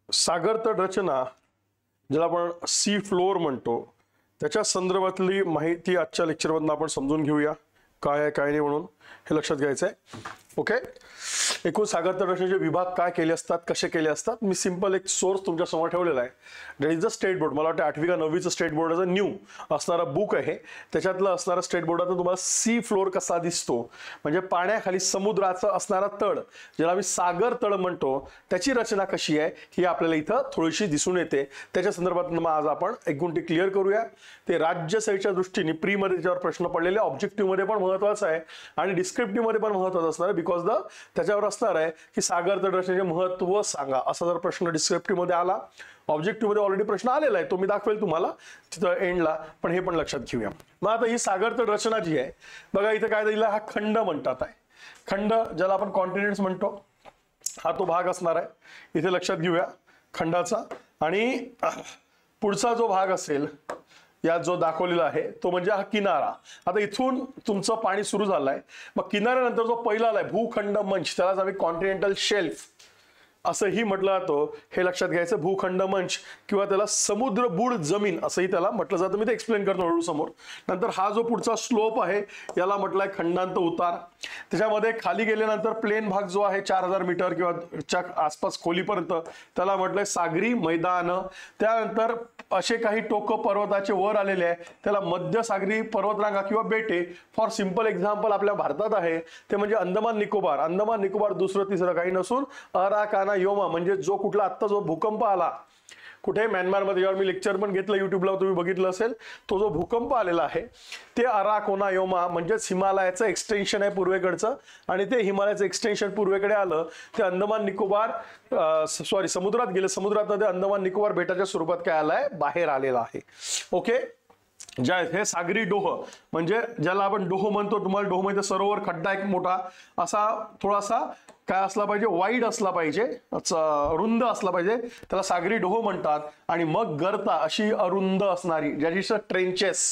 सागरतळ रचना ज्याला आपण sea floor म्हणतो त्याच्या संदर्भातली माहिती आजच्या लेक्चरमधून आपण समजून घेऊया. काय आहे काय नाही म्हणून हे लक्षात घ्यायचं आहे. ओके, एकूण सागरतळ रचनेचे विभाग काय केले असतात, कसे केले असतात, मी सिंपल एक सोर्स तुमच्या समोर ठेवलेला आहे. That is the state board. मला वाटतं 8वी का 9वीचं स्टेट बोर्डाचं न्यू असणारा बुक आहे. त्याच्यातलं असणारा स्टेट बोर्डाचा तुम्हाला सी फ्लोर कसा दिसतो, म्हणजे पाण्याखाली समुद्राचं असणारा तळ ज्याला आम्ही सागर तळ म्हणतो त्याची रचना कशी आहे ही आपल्याला इथं थोडीशी दिसून येते. त्याच्या संदर्भात मग आज आपण एक गोष्टी क्लिअर करूया. ते राज्यसेवेच्या दृष्टीने प्री मध्ये त्याच्यावर प्रश्न पडलेले, ऑब्जेक्टिव्ह मध्ये पण महत्वाचं आहे आणि डिस्क्रिप्टिव्ह मध्ये पण महत्वाचं असणार आहे. बिकॉज त्याच्यावर असणार आहे की सागरतळ रचनेचे महत्व सांगा असा जर प्रश्न डिस्क्रिप्टिव्ह मध्ये आला, ऑब्जेक्टिव्ह मध्ये ऑलरेडी प्रश्न आलेला आहे तो मी दाखवेल तुम्हाला तिथं एंडला, पण हे पण लक्षात घेऊया. मग आता ही सागरतळ रचना जी आहे बघा, इथं काय दिलं, हा खंड म्हणतात आहे. खंड ज्याला आपण कॉन्टिनेंट्स म्हणतो हा तो भाग असणार आहे. इथे लक्षात घेऊया खंडाचा. आणि पुढचा जो भाग असेल यात जो दाखवलेला आहे तो म्हणजे हा किनारा. आता इथून तुमचं पाणी सुरू झालंय, मग किनाऱ्यानंतर जो पहिला आलाय भूखंड मंच त्यालाच आम्ही कॉन्टिनेंटल शेल्फ असंही म्हटलं जातं. हे लक्षात घ्यायचं. भूखंड मंच किंवा त्याला समुद्र बुड जमीन असंही त्याला म्हटलं जातं. मी ते एक्सप्लेन करतो हळू समोर. नंतर हा जो पुढचा स्लोप आहे याला म्हटलंय खंडांत उतार. त्याच्यामध्ये खाली गेल्यानंतर प्लेन भाग जो आहे 4000 मीटर किंवा आसपास खोलीपर्यंत त्याला म्हटलंय सागरी मैदान. त्यानंतर असे काही टोक पर्वताचे वर आलेले आहे त्याला मध्यसागरी पर्वतरांगा किंवा बेटे. फॉर सिंपल एक्झाम्पल आपल्या भारतात आहे ते म्हणजे अंदमान निकोबार. अंदमान निकोबार दुसरं तिसरं काही नसून अराकाना योमा, म्हणजे जो कुठला आत्ता जो भूकंप आला कुठे म्यानमारमध्ये, यावर मी लेक्चर पण घेतलं युट्यूबला तुम्ही बघितलं असेल, तो जो भूकंप आलेला आहे ते अराकोनायोमा म्हणजेच हिमालयाचं एक्सटेन्शन आहे पूर्वेकडचं, आणि ते हिमालयाचं एक्सटेन्शन पूर्वेकडे आलं ते अंदमान निकोबार समुद्रात गेलं. समुद्रात ते अंदमान निकोबार बेटाच्या स्वरूपात काय आलंय, बाहेर आलेला आहे. ओके, ज्या हे सागरी डोह म्हणजे ज्याला आपण डोह म्हणतो, तुम्हाला डोह म्हणजे सरोवर खड्डा एक मोठा असा थोडासा काय असला पाहिजे, वाईड असला पाहिजे, रुंद असला पाहिजे, त्याला सागरी डोह म्हणतात. आणि मग गर्ता अशी अरुंद असणारी ज्याची ट्रेंचेस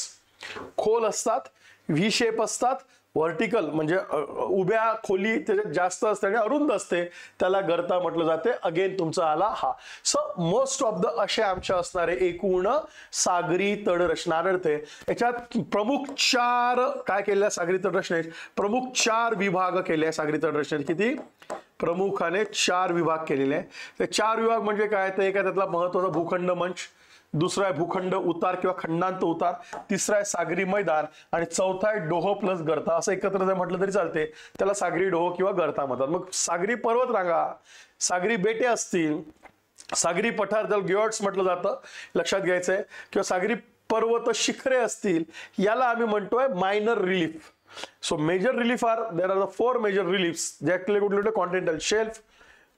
खोल असतात, व्ही शेप असतात, व्हर्टिकल म्हणजे उभ्या खोली त्याच्यात जास्त असते आणि अरुंद असते, त्याला गर्ता म्हटलं जाते. अगेन तुमचा आला हा. सो मोस्ट ऑफ द असे आमच्या असणारे एकूण सागरी तळ रचना आढळते. याच्यात प्रमुख 4 काय केलेल्या सागरी तळ रचनेत प्रमुख 4 विभाग केले आहे. सागरी तळ रचनेत किती प्रमुखाने 4 विभाग केलेले आहे. ते 4 विभाग म्हणजे काय, तर एक आहे त्यातला महत्वाचा भूखंड मंच, दुसरा आहे भूखंड उतार किंवा खंडांत उतार, तिसरा आहे सागरी मैदान आणि चौथा आहे डोह प्लस गर्ता. असं एकत्र जर म्हटलं तरी चालते, त्याला सागरी डोह किंवा गर्ता म्हणतात. मग सागरी पर्वतरांगा, सागरी बेटे असतील, सागरी पठार ज्याला ग्योर्ड्स म्हटलं जातं लक्षात घ्यायचंय, किंवा सागरी पर्वत शिखरे असतील याला आम्ही म्हणतोय minor relief. So major relief are there are the 4 major reliefs जे कुठले कॉन्टिनेंटल शेल्फ,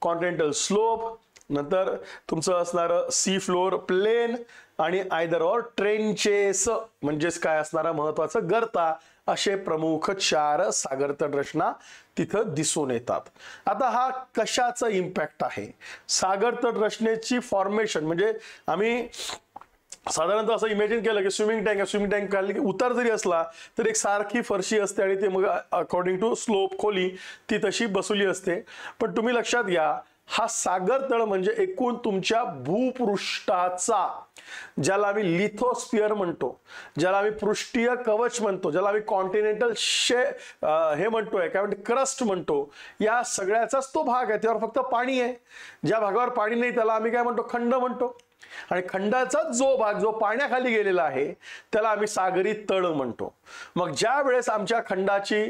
कॉन्टिनेंटल स्लोप, नंतर तुमचं असणारं सी फ्लोर प्लेन आणि आयदर ऑर ट्रेंचेस म्हणजेच काय असणारा महत्वाचं गर्ता. असे प्रमुख 4 सागरतळ रचना तिथं दिसून येतात. आता हा कशाचा इम्पॅक्ट आहे, सागरतळ रचनेची फॉर्मेशन म्हणजे आम्ही साधारणतः असं इमॅजिन केलं की स्विमिंग टँक आहे, स्विमिंग टँक काढली की उतार जरी असला तर एक सारखी फरशी असते आणि ते मग अकॉर्डिंग टू स्लोप खोली ती तशी बसवली असते. पण तुम्ही लक्षात घ्या, हा सागरतळ म्हणजे एकूण तुमच्या भूपृष्ठाचा, ज्याला आम्ही लिथोस्फिअर म्हणतो, ज्याला आम्ही पृष्ठीय कवच म्हणतो, ज्याला आम्ही कॉन्टिनेंटल हे म्हणतोय काय म्हणतो क्रस्ट म्हणतो, या सगळ्याचाच तो भाग आहे. त्यावर फक्त पाणी आहे. ज्या भागावर पाणी नाही त्याला आम्ही काय म्हणतो, खंड म्हणतो. आणि खंडाचा जो भाग जो पाण्याखाली गेलेला आहे त्याला आम्ही सागरी तळ म्हणतो. मग ज्या वेळेस आमच्या खंडाची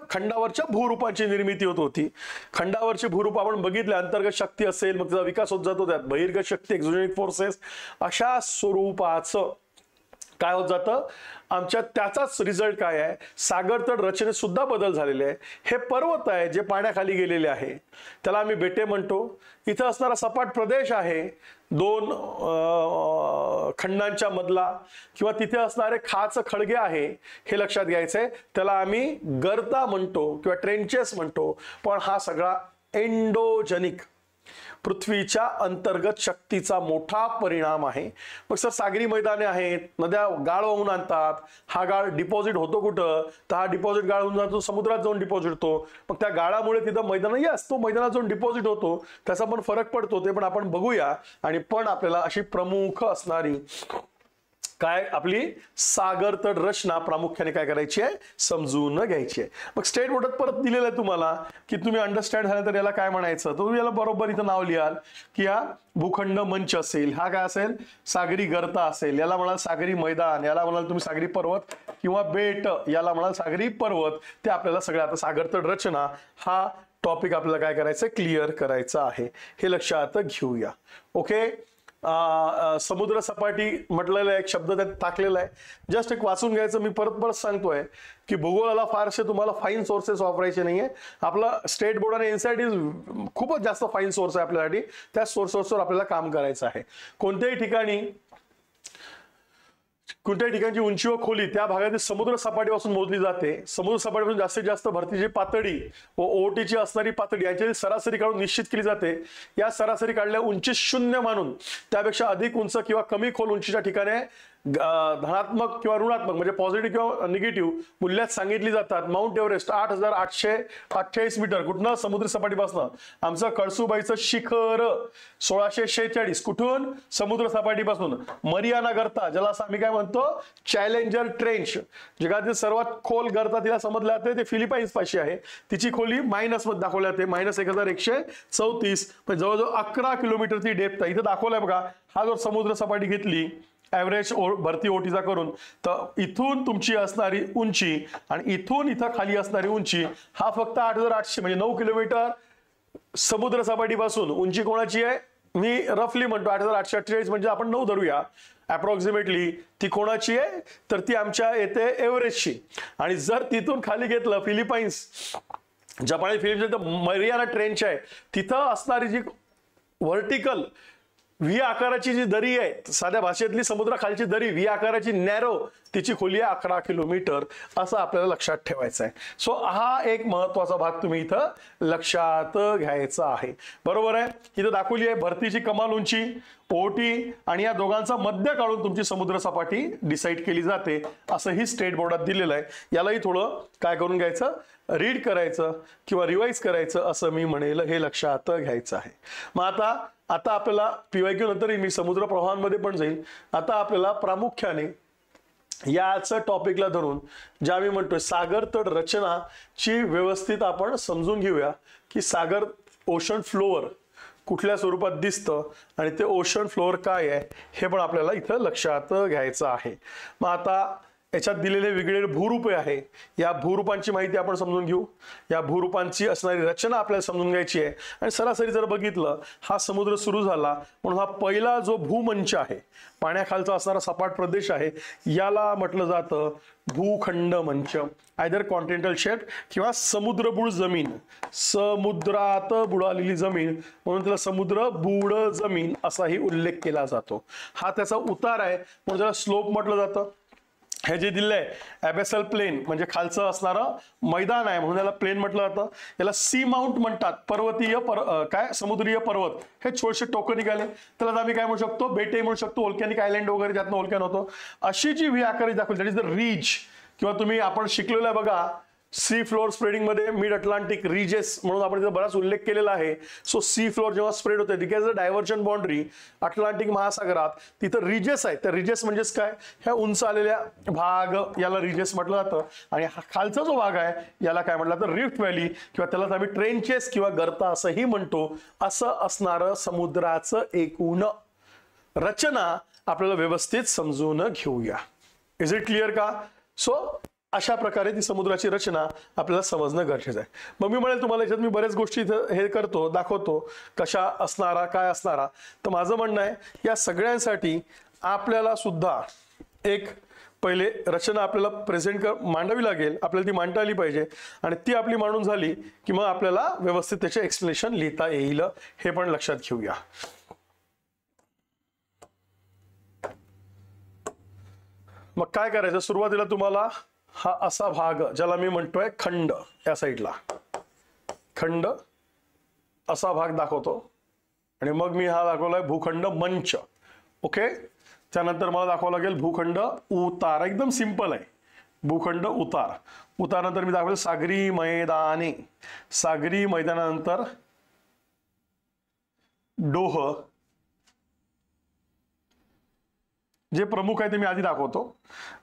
खंडावरच्या भूरूपाची निर्मिती होत होती, खंडावरची भूरूप आपण बघितले, अंतर्गत शक्ती असेल मग त्याचा विकास होत जातो, त्यात बहिर्गत शक्ती एक्झोजेनिक फोर्सेस, अशा स्वरूपाचं काय होत जातं आमच्या, त्याचाच रिझल्ट काय आहे, सागरतळ रचनेत सुद्धा बदल झालेले आहे. हे पर्वत आहे जे पाण्याखाली गेलेले आहे त्याला आम्ही बेटे म्हणतो. इथं असणारा सपाट प्रदेश आहे 2 खंडांच्या मधला, किंवा तिथे असणारे खाच खळगे आहे हे लक्षात घ्यायचंय, त्याला आम्ही गर्ता म्हणतो किंवा ट्रेंचेस म्हणतो. पण हा सगळा एंडोजेनिक पृथ्वीच्या अंतर्गत शक्तीचा मोठा परिणाम आहे. मग सर सागरी मैदाने आहेत, नद्या गाळ वाहून आणतात, हा गाळ डिपॉझिट होतो कुठं, तर हा डिपॉझिट गाळ होऊन जातो समुद्रात जाऊन डिपॉझिट होतो. मग त्या गाळामुळे तिथं मैदान असतो, मैदानात जाऊन डिपॉझिट होतो, त्याचा पण फरक पडतो, ते पण आपण बघूया. आणि पण आपल्याला अशी प्रमुख असणारी काय आपली सागर तट रचना प्रामुख्याने काय करायची आहे, समजून घ्यायची आहे. मग स्टेट बोर्डात परत दिलेलं आहे तुम्हाला की तुम्ही अंडरस्टँड झालं तर याला काय म्हणायचं, तर तुम्ही याला बरोबर इथं नाव लिहाल की हा भूखंड मंच असेल, हा काय असेल सागरी गर्ता असेल, याला म्हणाल सागरी मैदान, याला म्हणाल तुम्ही सागरी पर्वत किंवा बेट, याला म्हणाल सागरी पर्वत. ते आपल्याला सगळं आता सागर तट रचना हा टॉपिक आपल्याला काय करायचं, क्लिअर करायचा आहे, हे लक्षात घेऊया. ओके. समुद्र सपाटी म्हटलेला एक शब्द त्यात टाकलेला आहे, जस्ट एक वाचून घ्यायचं. मी परत परत सांगतोय की भूगोलाला फारसे तुम्हाला फाईन सोर्सेस वापरायचे नाहीये. आपला स्टेट बोर्ड आणि एनसीईआरटी खूपच जास्त फाईन सोर्स आहे आपल्यासाठी, त्या सोर्सेसवर आपल्याला काम करायचं आहे. कोणत्याही ठिकाणची उंची व खोली त्या भागातील समुद्र सपाटीपासून मोजली जाते. समुद्र सपाटीपासून जास्तीत जास्त भरतीची पातळी व ओटीची असणारी पातळी यांच्यातील सरासरी काढून निश्चित केली जाते. या सरासरी काढल्या उंची 0 मानून त्यापेक्षा अधिक उंच किंवा कमी खोल उंचीच्या ठिकाणी धनात्मक किंवा ऋणात्मक म्हणजे पॉझिटिव्ह किंवा निगेटिव्ह मूल्यात सांगितली जातात. माउंट एव्हरेस्ट 8,828 मीटर, कुठनं, समुद्र सपाटीपासून. आमचं कळसुबाईचं शिखर 1646, कुठून, समुद्र सपाटीपासून. मरियाना गर्ता, ज्याला आम्ही काय म्हणतो चॅलेंजर ट्रेंच, जगातील सर्वात खोल गर्ता तिला समजलं जाते, ते फिलिपाईन्स पाशी आहे. तिची खोली मायनस मध्ये दाखवली जाते, -1134, जवळजवळ 11 किलोमीटर ती डेप्थ आहे. इथं दाखवलंय बघा, हा जर समुद्र सपाटी घेतली ॲव्हरेज भरती ओटीचा करून, तर इथून तुमची असणारी उंची आणि इथून इथं खाली असणारी उंची हा फक्त 8,800 म्हणजे 9 किलोमीटर समुद्र सपाटीपासून. उंची कोणाची आहे, मी रफली म्हणतो 8,848 म्हणजे आपण 9 धरूया अप्रॉक्सिमेटली. ती कोणाची आहे, तर ती आमच्या येते एव्हरेस्टची. आणि जर तिथून खाली घेतलं फिलिपाईन्स, जपानी फिलिपाईन्स मरियाना ट्रेंच आहे, तिथं असणारी जी व्हर्टिकल व्ही आकाराची जी दरी आहे, साध्या भाषेतली समुद्राखालची दरी व्ही आकाराची नॅरो, तिची खोली आहे 11 किलोमीटर, असं आपल्याला लक्षात ठेवायचं आहे. सो हा एक महत्वाचा भाग तुम्ही इथं लक्षात घ्यायचा आहे. बरोबर आहे. इथं दाखवली आहे भरतीची कमाल उंची, ओटी आणि या दोघांचा मध्य काढून तुमची समुद्र सपाटी डिसाईड केली जाते, असंही स्टेट बोर्डात दिलेलं आहे. यालाही थोडं काय करून घ्यायचं, रीड करायचं किंवा रिवाइज करायचं असं मी म्हणेल, हे लक्षात घ्यायचं आहे. मग आता आपल्याला पीवायक्यू नंतर मी समुद्र प्रवाहांमध्ये पण जाईल. आता आपल्याला प्रामुख्याने याच टॉपिकला धरून ज्या मी म्हणतोय सागर तट रचनाची व्यवस्थित आपण समजून घेऊया की सागर ओशन फ्लोअर कुठल्या स्वरूपात दिसतं आणि ते ओशन फ्लोअर काय आहे हे पण आपल्याला इथं लक्षात घ्यायचं आहे. मग आता याच्यात दिलेले वेगवेगळे भूरूपे आहे, या भूरूपांची माहिती आपण समजून घेऊ. या भूरूपांची असणारी रचना आपल्याला समजून घ्यायची आहे. आणि सरासरी जर बघितलं, हा समुद्र सुरू झाला म्हणून हा पहिला जो भूमंच आहे, पाण्याखालचा असणारा सपाट प्रदेश आहे, याला म्हटलं जातं भूखंड मंच, आयदर कॉन्टिनेंटल शेल्फ किंवा समुद्रबूड जमीन, समुद्रात बुडालेली जमीन म्हणून त्याला समुद्र बुड जमीन असाही उल्लेख केला जातो. हा त्याचा उतार आहे म्हणून त्याला स्लोप म्हटलं जातं. हे जे दिलंय ॲबेसल प्लेन म्हणजे खालचं असणारं मैदान आहे म्हणून याला प्लेन म्हटलं जातं. याला सी माउंट म्हणतात, पर्वतीय काय समुद्रीय पर्वत. हे छोटेसे टोकं निघाले त्याला आम्ही काय म्हणू शकतो, बेटे म्हणू शकतो, ओल्कॅनिक आयलँड वगैरे ज्यातनं ओल्कॅन होतो. अशी जी व्ही आकाराची दाखवली दॅट इज द रिज, किंवा तुम्ही आपण शिकलेलं आहे बघा सी फ्लोअर स्प्रेडिंग मध्ये मिड अटलांटिक रिजेस म्हणून आपण तिथे बराच उल्लेख केलेला आहे. सो सी फ्लोअर जेव्हा स्प्रेड होते because the divergent boundary Atlantic महासागरात तिथं रिजेस आहे. त्या रिजेस म्हणजेच काय, ह्या उंच आलेल्या भाग याला रिजेस म्हटलं जातं. आणि हा खालचा जो भाग आहे याला काय म्हटलं जातं, रिफ्ट व्हॅली किंवा त्याला आम्ही ट्रेंचेस किंवा गर्ता असंही म्हणतो. असं असणारं समुद्राचं एकूण रचना आपल्याला व्यवस्थित समजून घेऊया. इज इट क्लिअर का? सो अशा प्रकारे ती समुद्राची रचना आपल्याला समजणं गरजेचं आहे. मग मी म्हणेल तुम्हाला याच्यात मी बऱ्याच गोष्टी हे करतो, दाखवतो कशा असणारा काय असणारा. तर माझं म्हणणं आहे या सगळ्यांसाठी आपल्याला सुद्धा एक पहिले रचना आपल्याला मांडावी लागेल, आपल्याला ती मांडता आली पाहिजे. आणि ती आपली मांडून झाली की मग आपल्याला व्यवस्थित त्याचे एक्सप्लेनेशन लिहिता येईल, हे पण लक्षात घेऊया. मग काय करायचं, सुरुवातीला तुम्हाला हा असा भाग ज्याला मी म्हणतोय खंड, या साईडला खंड असा भाग दाखवतो. आणि मग मी हा दाखवलाय भूखंड मंच. ओके, त्यानंतर मला दाखवावं लागेल भूखंड उतार. एकदम सिंपल आहे, भूखंड उतार. उतारानंतर मी दाखवेल सागरी मैदाने. सागरी मैदानानंतर डोह. जे प्रमुख आहे ते मी आधी दाखवतो,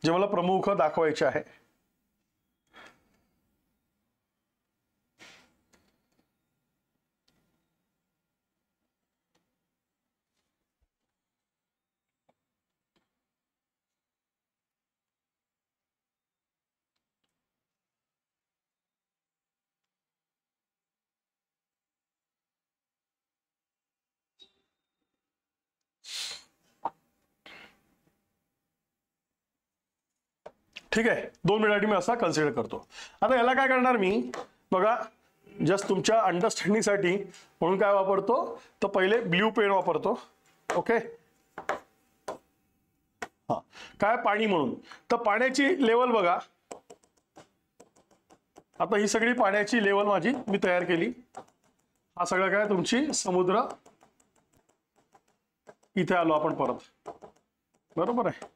जे मला प्रमुख दाखवायचे आहे. ठीक आहे, 2 मिनिटांसाठी मी असा कन्सिडर करतो. आता याला काय करणार मी बघा, जस्ट तुमच्या अंडरस्टँडिंगसाठी म्हणून काय वापरतो, तर पहिले ब्ल्यू पेन वापरतो. ओके, हा काय पाणी म्हणून, तर पाण्याची लेवल बघा. आता ही सगळी पाण्याची लेवल माझी मी तयार केली. हा सगळं काय तुमची समुद्र. इथे आलो आपण परत, बरोबर आहे.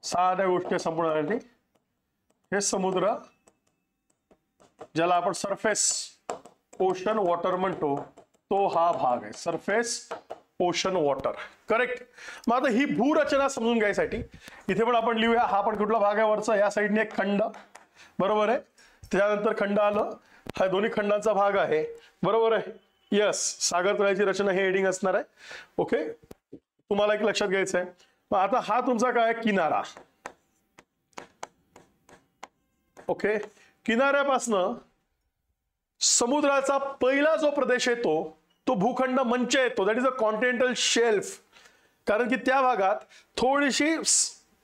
साध्या गोष्टी संपूर्ण हे समुद्र, ज्याला आपण सरफेस ओशन वॉटर म्हणतो, तो हा भाग आहे सरफेस ओशन वॉटर. करेक्ट. मग आता ही भूरचना समजून घ्यायसाठी इथे पण आपण लिहूया, हा पण कुठला भाग आहे वरचा, या साईडने एक खंड, बरोबर आहे. त्यानंतर खंड आलं, हा दोन्ही खंडांचा भाग आहे, बरोबर आहे. यस, सागर तळाची रचना हे हेडिंग असणार आहे. ओके, तुम्हाला एक लक्षात घ्यायचं आहे. मग आता हा तुमचा काय किनारा. ओके, किनाऱ्यापासनं समुद्राचा पहिला जो प्रदेश येतो तो भूखंड मंच येतो, that is a continental shelf. कारण की त्या भागात थोडीशी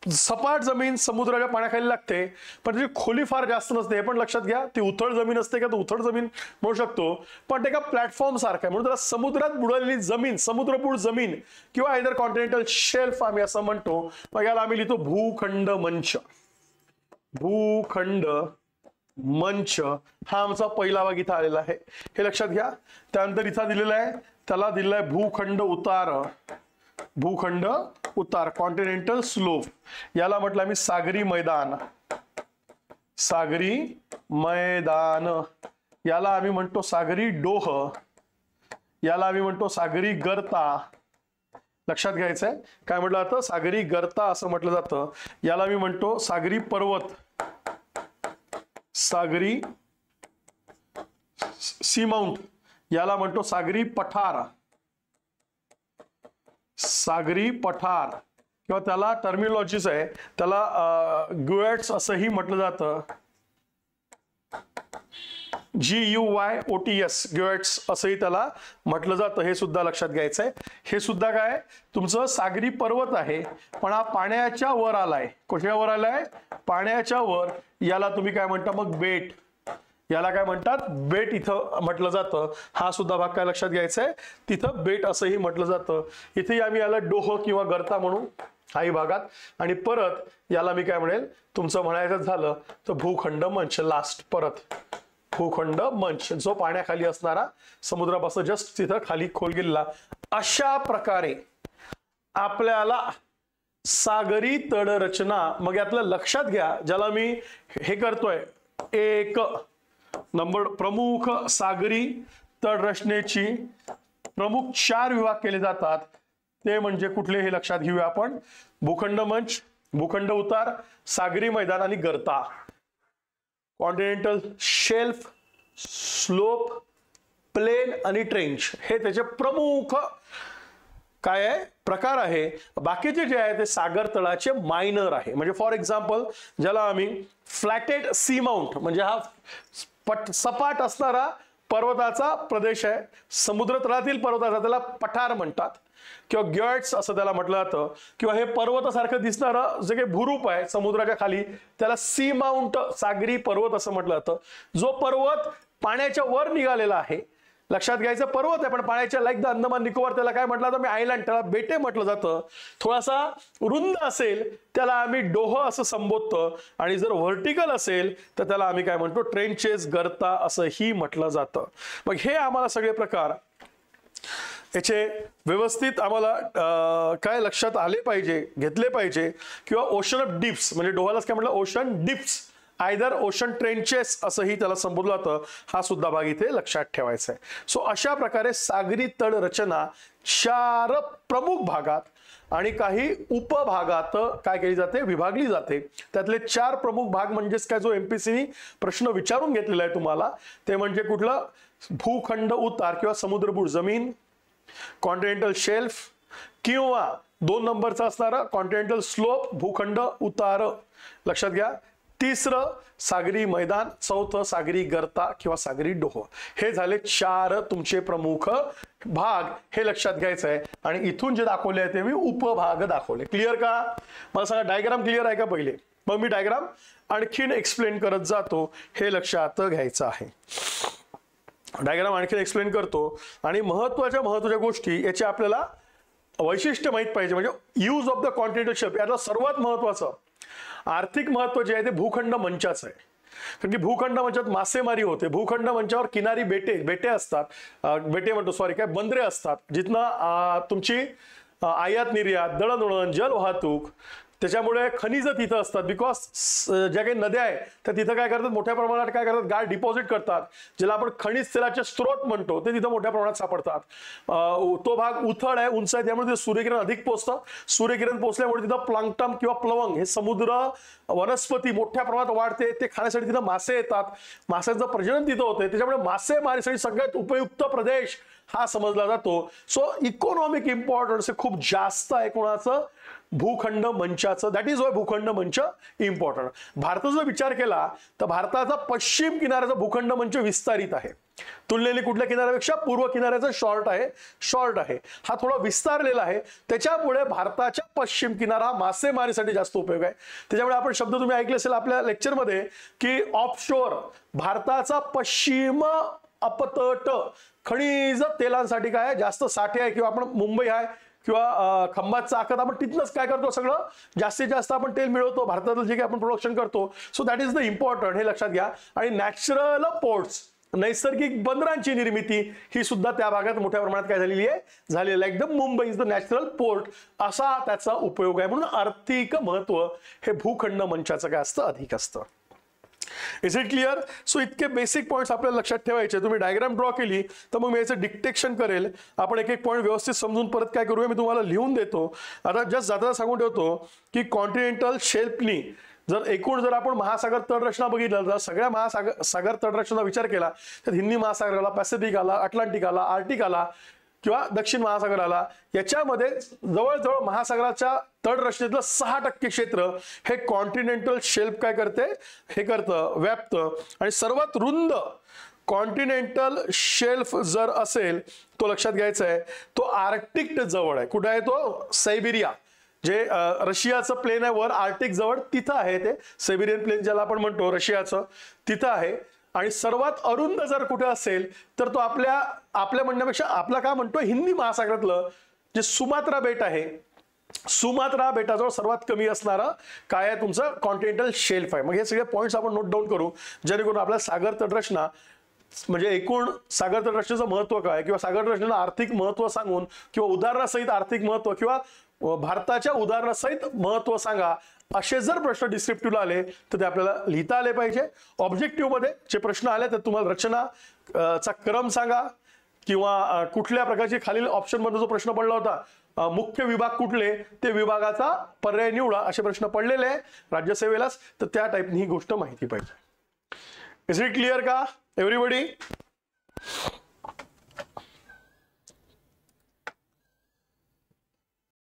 सपाट जमीन समुद्राच्या पाण्याखाली लागते, पण त्याची खोली फार जास्त नसते. हे पण लक्षात घ्या, ती उथळ जमीन असते का, तर उथळ जमीन म्हणू शकतो, पण ते एका प्लॅटफॉर्म सारखं आहे, म्हणून त्याला समुद्रात बुडवलेली जमीन, समुद्रपूर जमीन किंवा आयदर कॉन्टिनेंटल शेल्फ आम्ही असं म्हणतो. मग याला आम्ही लिहितो भूखंड मंच. भूखंड मंच हा आमचा पहिला भाग इथं आलेला आहे, हे लक्षात घ्या. त्यानंतर इथं दिलेला आहे, त्याला दिलेला आहे भूखंड उतार. भूखंड उतार, कॉन्टिनेंटल स्लोप. याला म्हटलं मी सागरी मैदान. सागरी मैदान. याला आम्ही म्हणतो सागरी डोह. याला आम्ही म्हणतो सागरी गर्ता. लक्षात घ्यायचंय, काय म्हटलं जातं, सागरी गर्ता असं म्हटलं जातं. याला मी म्हणतो सागरी पर्वत. सागरी सी माउंट. याला म्हणतो सागरी पठार. सागरी पठार किंवा त्याला टर्मिनॉलॉजीच आहे, त्याला ग्युएट्स असंही म्हटलं जातं. GUYOTS, ग्युएट्स असंही त्याला म्हटलं जातं. हे सुद्धा लक्षात घ्यायचंय. हे सुद्धा काय तुमचं सागरी पर्वत आहे, पण हा पाण्याच्या वर आलाय. कशाच्या वर आलाय, पाण्याच्या वर. याला तुम्ही काय म्हणता मग बेट. याला काय म्हणतात, बेट इथं म्हटलं जातं. हा सुद्धा भाग काय लक्षात घ्यायचा आहे, तिथं बेट असंही म्हटलं जातं. इथे आम्ही याला डोह किंवा गर्ता म्हणू काही भागात. आणि परत याला मी काय म्हणेल, तुमचं म्हणायचं झालं तर भूखंड मंच. लास्ट परत भूखंड मंच, जो पाण्याखाली असणारा, समुद्रापासून जस्ट तिथं खाली खोल गेलेला. अशा प्रकारे आपल्याला सागरी तळरचना, मग यातलं लक्षात घ्या, ज्याला मी हे करतोय, एक नंबर प्रमुख सागरी तळरचनेची प्रमुख 4 विभाग केले जातात. ते म्हणजे कुठले हे लक्षात घेऊया आपण. भूखंड मंच, भूखंड उतार, सागरी मैदान आणि गर्ता. कॉन्टिनेंटल शेल्फ, स्लोप, प्लेन आणि ट्रेंच हे त्याचे प्रमुख काय आहे प्रकार आहे. बाकीचे जे आहे ते सागर तळाचे मायनर आहे. म्हणजे फॉर एक्झाम्पल ज्याला आम्ही फ्लॅटेड सी माउंट, म्हणजे हा सपाट असणारा पर्वताचा प्रदेश आहे, समुद्र तळातील पर्वताचा, त्याला पठार म्हणतात किंवा ग्युएट्स असं त्याला म्हटलं जातं. किंवा हे पर्वतासारखं दिसणारं जे काही भूरूप आहे समुद्राच्या खाली, त्याला सी माउंट, सागरी पर्वत असं म्हटलं जातं. जो पर्वत पाण्याच्या वर निघालेला आहे, लक्षात घ्यायचं पर्वत आहे, पण पाण्याच्या लाईक द अंदमान निकोबार त्याला काय म्हटलं जातं, मी आयलँड, त्याला बेटे म्हटलं जातं. थोडासा रुंद असेल त्याला आम्ही डोह असं संबोधतो, आणि जर व्हर्टिकल असेल तर त्याला आम्ही काय म्हणतो, ट्रेंचेस, गर्ता असंही म्हटलं जातं. मग हे आम्हाला सगळे प्रकार याचे व्यवस्थित आम्हाला काय लक्षात आले पाहिजे, घेतले पाहिजे. किंवा ओशन ऑफ डिप्स, म्हणजे डोहालाच काय म्हटलं, ocean dips, either ocean trenches असंही त्याला संबोधलं जातं. हा सुद्धा भाग इथे लक्षात ठेवायचा आहे. सो अशा प्रकारे सागरी तळ रचना 4 प्रमुख भागात आणि काही उपभागात काय केली जाते, विभागली जाते. त्यातले 4 प्रमुख भाग म्हणजेच काय, जो एमपीसीनी प्रश्न विचारून घेतलेला आहे तुम्हाला, ते म्हणजे कुठलं, भूखंड उतार किंवा समुद्रबूड जमीन, कॉन्टिनेंटल शेल्फ, किंवा 2 नंबरचा असणारा कॉन्टिनेंटल स्लोप, भूखंड उतार लक्षात घ्या. 3रं सागरी मैदान, 4थं सागरी गर्ता किंवा सागरी डोह. हे झाले 4 तुमचे प्रमुख भाग, हे लक्षात घ्यायचं आहे. आणि इथून जे दाखवले आहे ते मी उपभाग दाखवले. क्लिअर का? मला सांगा, डायग्राम क्लिअर आहे का पहिले? मग मी डायग्राम आणखीन एक्सप्लेन करत जातो, हे लक्षात घ्यायचं आहे. डायग्राम आणखीन एक्सप्लेन करतो, आणि महत्वाच्या गोष्टी याचे आपल्याला वैशिष्ट्य माहित पाहिजे. म्हणजे use of the continental shelf, यातलं सर्वात महत्वाचं आर्थिक महत्व जे आहे ते भूखंड मंचाचं आहे. कारण की भूखंड मंचात मासेमारी होते. भूखंड मंचावर किनारी बेटे असतात, बेटे म्हणतो सॉरी, काय बंदरे असतात, जिथनं तुमची आयात निर्यात, दळणवळण, जल वाहतूक, त्याच्यामुळे खनिज तिथं असतात. बिकॉज ज्या काही नद्या आहेत त्या तिथं काय करतात, मोठ्या प्रमाणात काय करतात, गाळ डिपॉझिट करतात, ज्याला आपण खनिज तेलाचे स्त्रोत म्हणतो, ते तिथं मोठ्या प्रमाणात सापडतात. तो भाग उथळ आहे, उंच आहे, त्यामुळे सूर्यकिरण अधिक पोहोचतं. सूर्यकिरण पोहोचल्यामुळे तिथं प्लांक्टन किंवा प्लवंग हे समुद्र वनस्पती मोठ्या प्रमाणात वाढते. ते खाण्यासाठी तिथं मासे येतात, माशांचं प्रजनन तिथं होते. त्याच्यामुळे मासेमारीसाठी सगळ्यात उपयुक्त प्रदेश हा समजला जातो. सो इकॉनॉमिक इम्पॉर्टन्स खूप जास्त आहे कोणाचं, भूखंड मंचाचं. दॅट इज वाय भूखंड मंच इम्पॉर्टंट. भारताचा विचार केला तर भारताचा पश्चिम किनाऱ्याचा भूखंड मंच विस्तारित आहे. तुलनेने कुठल्या किनाऱ्यापेक्षा पूर्व किनाऱ्याचा शॉर्ट आहे. हा थोडा विस्तारलेला आहे. त्याच्यामुळे भारताच्या पश्चिम किनारा हा मासेमारीसाठी जास्त उपयोग आहे. त्याच्यामुळे आपण शब्द तुम्ही ऐकले असेल आपल्या लेक्चरमध्ये की ऑफशोर, भारताचा पश्चिम अपतट खनिज तेलांसाठी काय जास्त साठे आहे. किंवा आपण मुंबई आहे किंवा खंबातचा आखत, आपण तिथनंच काय करतो, सगळं जास्तीत जास्त आपण तेल मिळवतो भारतातलं जे काही आपण प्रोडक्शन करतो. So that is the important, हे लक्षात घ्या. आणि नॅचरल पोर्ट्स, नैसर्गिक बंदरांची निर्मिती ही सुद्धा त्या भागात मोठ्या प्रमाणात काय झालेली आहे, एकदम Mumbai is the natural port, असा त्याचा उपयोग आहे. म्हणून आर्थिक महत्व हे भूखंड मंचाचं काय असतं, अधिक असतं. Is it clear? सो इतके बेसिक पॉइंट्स आपल्याला लक्षात ठेवायचे. तुम्ही डायग्राम ड्रॉ केली तर मग मी याचं डिक्टेक्शन करेल. आपण एक एक पॉईंट व्यवस्थित समजून परत काय करूया, मी तुम्हाला लिहून देतो. आता जस्ट जाता सांगून ठेवतो की कॉन्टिनेंटल शेल्फनी जर आपण महासागर तटरचना बघितलं तर सगळ्या सागर तटरचना विचार केला तर हिंदी महासागर आला, पॅसिफिक आला, अटलांटिक आला, आर्टिक आला किंवा दक्षिण महासागर आला. याच्यामध्ये जवळजवळ महासागराच्या तटरचनेतलं 6% क्षेत्र हे कॉन्टिनेंटल शेल्फ काय करते, हे करतं, व्यापतं. आणि सर्वात रुंद कॉन्टिनेंटल शेल्फ जर असेल तो लक्षात घ्यायचा आहे, तो आर्क्टिक जवळ आहे. कुठे आहे तो? सायबेरिया, जे रशियाचं प्लेन आहे वर आर्टिक जवळ, तिथं आहे ते सायबेरियन प्लेन ज्याला आपण म्हणतो रशियाचं, तिथं आहे. आणि सर्वात अरुंद जर कुठे असेल तर तो आपल्या म्हणण्यापेक्षा आपला काय म्हणतो, हिंदी महासागरातलं जे सुमात्रा बेट आहे, सुमात्रा बेटाजवळ सर्वात कमी असणारा काय आहे, तुमचं कॉन्टिनेंटल शेल्फ आहे. मग हे सगळे पॉइंट्स आपण नोट डाऊन करू, जेणेकरून आपल्याला सागर तटरचना म्हणजे एकूण सागर तटरचनेचं महत्व काय, किंवा सागर तटरचनेला आर्थिक महत्व सांगून, किंवा उदाहरणासहित आर्थिक महत्व, किंवा भारताच्या उदाहरणासहित महत्व सांगा, असे जर प्रश्न डिस्क्रिप्टिव्हला आले तर ते आपल्याला लिहिता आले पाहिजे. ऑब्जेक्टिव्ह मध्ये जे प्रश्न आले तर तुम्हाला रचना चा क्रम सांगा, किंवा कुठल्या प्रकारचे खालील ऑप्शन मध्ये जो प्रश्न पडला होता, मुख्य विभाग कुठले, ते विभागाचा पर्याय निवडा, असे प्रश्न पडलेले आहे राज्यसेवेलाच. तर त्या टाईपनी ही गोष्ट माहिती पाहिजे. इज इट क्लिअर का एव्हरीबडी?